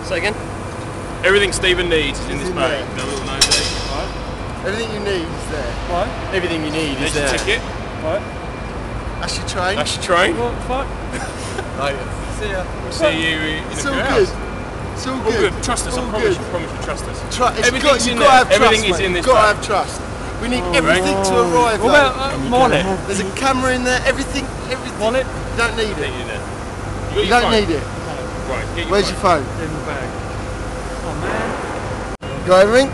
Say again? Everything Stephen needs is in this bag. The little nose egg. Right. Everything you need is there. Right. Everything you need is There's your there. ticket. Right. That's your train. That's your train. What the fuck? Later. See ya. We'll see you in It's a all few good. hours. It's all All good. good. Trust us. I All promise good. you. Promise you. Trust us. Everything's in you've there. got to have Everything trust, is in mate. this You've got to bag. have trust. We need everything to arrive. What about wallet? There's a camera in there. Everything. Wallet? You don't need it. You You don't need it. Right. Get your Where's your phone? In the bag. Oh man. Got everything?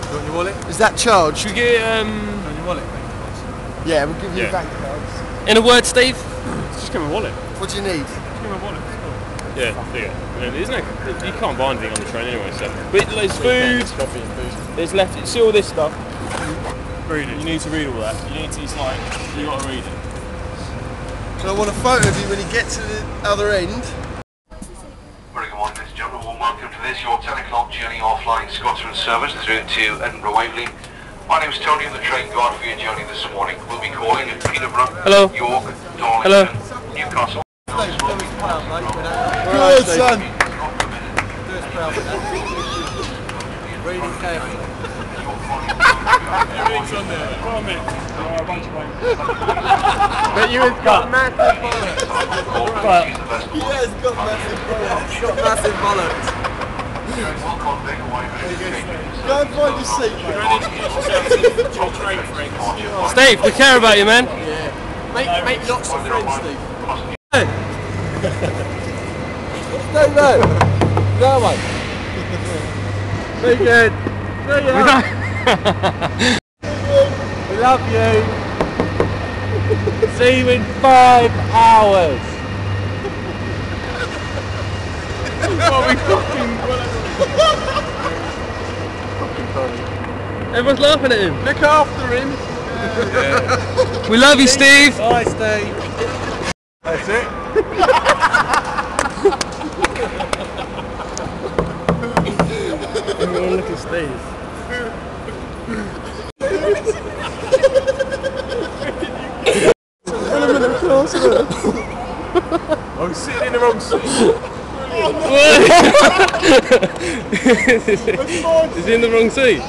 You want your wallet? Is that charged? Should we get You want your wallet, mate? Yeah, we'll give you Yeah. bank cards. In a word, Steve? Just give me a wallet. What do you need? Just give me a wallet. Yeah. There's no. You can't buy anything on the train anyway. So. But there's food. Coffee and food. There's left. See all this stuff. Read it. You need to read all that. You need to. It's like you got to read it. So I want a photo of you when you get to the other end. Very good morning, ladies and gentlemen. Warm welcome to this, your 10 o'clock journey offline Scotsman service through to Edinburgh Waverley. My name is Tony, I'm the train guard for your journey this morning. We'll be calling at Peterborough, Hello. York, Darlington, Hello. Newcastle. Do us proud, mate. Good, son. Do us proud with that. Reading carefully. Everything's on there. Promise. But you have got massive bollocks. He has got massive bollocks. Got massive bollocks. Go and find your seat, mate. Steve, we care about you, man. Make lots of friends, Steve. Stay there. Go on. Very good. Very good. We love you. See you in 5 hours. Everyone's laughing at him. Look after him. We love you, Steve. Bye, Steve. That's it. Look at Steve. I'm sitting in the wrong seat. Is he in the wrong seat?